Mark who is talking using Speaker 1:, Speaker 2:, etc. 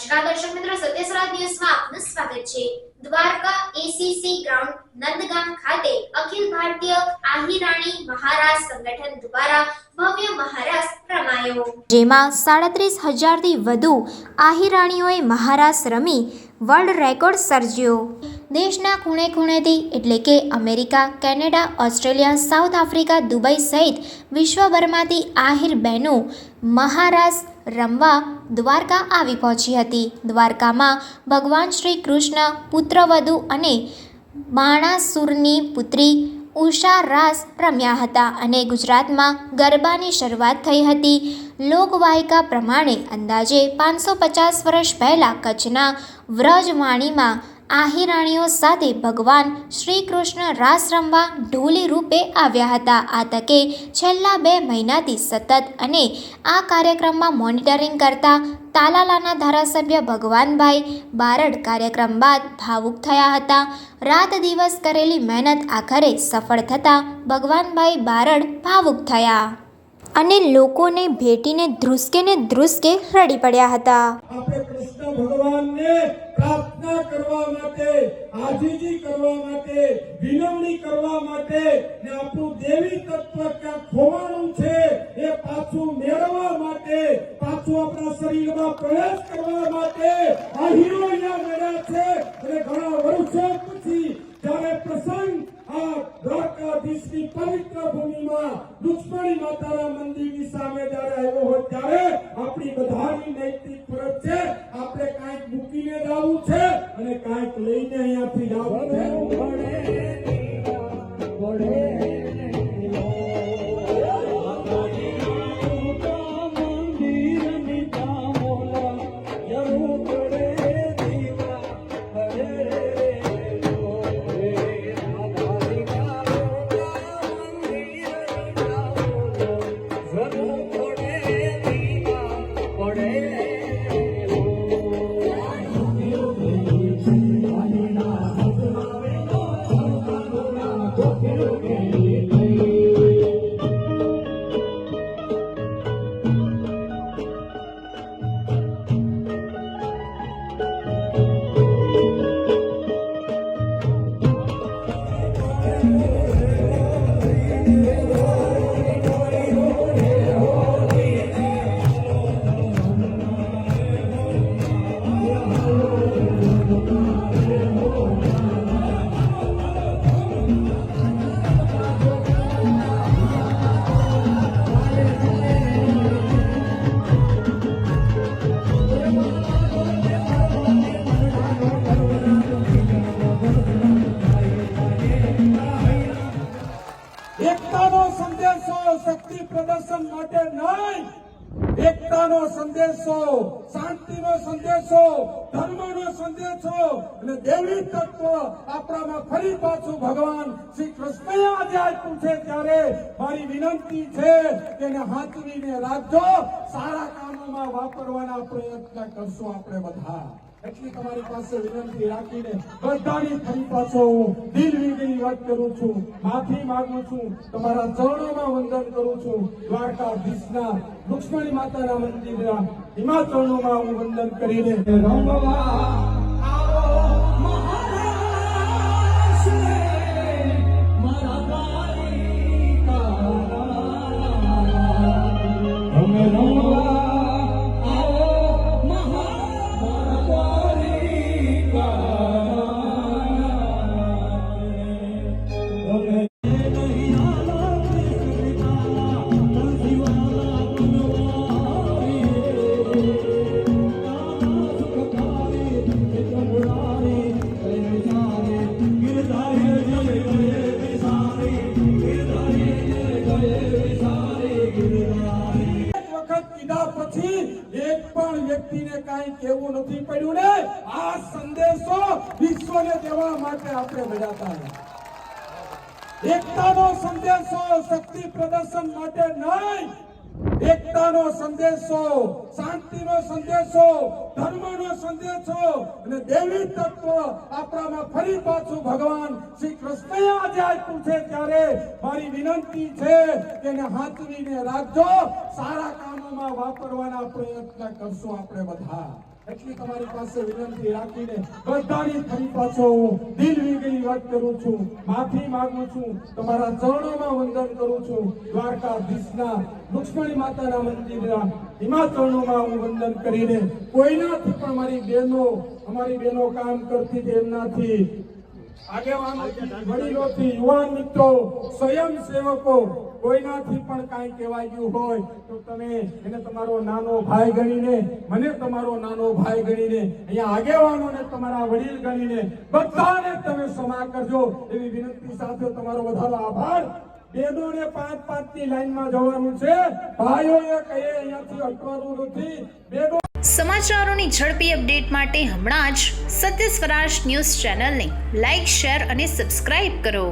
Speaker 1: નમસ્કાર દર્શક મિત્રો, સત્યસરાજ ન્યૂઝમાં આપનું સ્વાગત છે। દ્વારકા એસીસી ગ્રાઉન્ડ નંદગામ ખાતે અખિલ ભારતીય આહિરાણી મહારાજ સંગઠન દ્વારા ભવ્ય મહારાસ રમાયો, જેમાં 37,000 થી વધુ આહિરાણીઓએ મહારાસ રમી વર્લ્ડ રેકોર્ડ સર્જ્યો। દેશના ખૂણે ખૂણેથી એટલે કે America, Canada, Australia, south Africa, Dubai સહિત વિશ્વભરમાંથી આહિર બહેનો મહારાસ રમવા દ્વારકા આવી પહોંચી હતી। દ્વારકામાં ભગવાન શ્રી કૃષ્ણ પુત્રવધુ અને બાણાસુરની પુત્રી ઉષા રાસ રમ્યા હતા અને ગુજરાતમાં ગરબાની શરૂઆત થઈ હતી। લોકવાયકા પ્રમાણે અંદાજે 550 વર્ષ પહેલાં કચ્છના વ્રજવાણીમાં આહિરાણીઓ સાથે ભગવાન શ્રી કૃષ્ણ રાસ રમવા ઢોલી રૂપે આવ્યા હતા। આ તકે છેલ્લા 2 મહિનાથી સતત અને આ કાર્યક્રમમાં મોનિટરિંગ કરતા તાલાલાના ધારાસભ્ય ભગવાનભાઈ બારડ કાર્યક્રમ બાદ ભાવુક થયા હતા। રાત દિવસ કરેલી મહેનત આખરે સફળ થતાં ભગવાનભાઈ બારડ ભાવુક થયા અને લોકોને ભેટીને ધ્રુસકે રડી પડ્યા હતા।
Speaker 2: આપણે કૃષ્ણ ભગવાનને પ્રાર્થના કરવા માટે, આજીજી કરવા માટે, વિનવણી કરવા માટે ને આપણું દેવી તત્વ ક્યાં ખોવાનું છે એ પાછું મેળવવા માટે, પાછું આપણા શરીરમાં પ્રવેશ કરવા માટે આ હીરો અહીંયા મળ્યા છે। અને ઘણા વર્ષો પછી જ્યારે પ્રસંગ આ દ્વારકાધીશની પવિત્ર ભૂમિમાં રુક્ષ્મણી માતાના મંદિરની સામે જ્યારે આવ્યો હોય ત્યારે આપણી બધાની નૈતિક ફરજ છે, આપણે કાંઈક મૂકીને જવું છે અને કાંઈક લઈને અહીંયાથી જવું છે। એકતાનો સંદેશો શક્તિ પ્રદર્શન માટે નહીં, એકતાનો સંદેશો, શાંતિનો સંદેશો, ધર્મનો સંદેશો અને દેવી તત્વ આપણામાં ફરી પાછું ભગવાન શ્રી કૃષ્ણએ આજે આપ્યું છે ત્યારે મારી વિનંતી છે કે એને હાથવીને રાખજો, સારા કામોમાં વાપરવાના પ્રયત્ન કરશું આપણે બધા। એટલી તમારી પાસે વિનંતી રાખીને બધાની ફરી પાછો હું દિલની વાત કરું છું, માફી માંગુ છું, તમારા ચરણોમાં વંદન કરું છું। દ્વારકાધીશના રુક્ષ્મણી માતાના મંદિરના હિમા ચરણોમાં હું વંદન કરીને એક પણ વ્યક્તિને કાંઈ કહેવું નથી પડ્યું ને આ સંદેશો વિશ્વને દેવા માટે આપણે મળ્યા હતા। એકતાનો સંદેશો શક્તિ પ્રદર્શન માટે નહીં, એકતાનો સંદેશો, શાંતિનો સંદેશો, ધર્મનો સંદેશો અને દેવી તત્વ આપણામાં ફરી પાછું ભગવાન શ્રી કૃષ્ણએ આજે આપ્યું છે ત્યારે મારી વિનંતી છે કે એને હાથવીને રાખજો, સારા કામોમાં વાપરવાના પ્રયત્ન કરશું આપણે બધા। એટલી તમારી પાસે વિનંતી રાખીને બધાની ફરી પાછો હું દિલ વીગળી વાત કરું છું, માફી માંગુ છું, તમારા ચરણોમાં વંદન કરું છું. દ્વારકાધીશના રુક્ષ્મણી માતાના મંદિરના હિમાચરણોમાં હું વંદન કરીને કોઈનાથી પણ અમારી બહેનો કામ કરતી હતી એમનાથી, આગેવાનોથી, વડીલોથી, યુવાન મિત્રો, સ્વયંસેવકો કોઈનાથી પણ કાંઈ કહેવાય ગયું હોય તો તમે એને તમારો નાનો ભાઈ ગણીને, મને તમારો નાનો ભાઈ ગણીને, અહીંયા આગેવાનોને તમારા વડીલ ગણીને બધાને તમે ક્ષમા કરજો એવી વિનંતી સાથે તમારો બધાનો આભાર. બહેનોને 5-5 ની લાઈનમાં જવાનું છે, ભાઈઓએ કહીએ અહીંયાથી અટવાનું નથી. બહેનો
Speaker 3: સમાચારોની ઝડપી અપડેટ માટે હમણાં જ સત્ય સ્વરાજ ન્યૂઝ ચેનલને લાઇક, શેર અને સબસ્ક્રાઇબ કરો.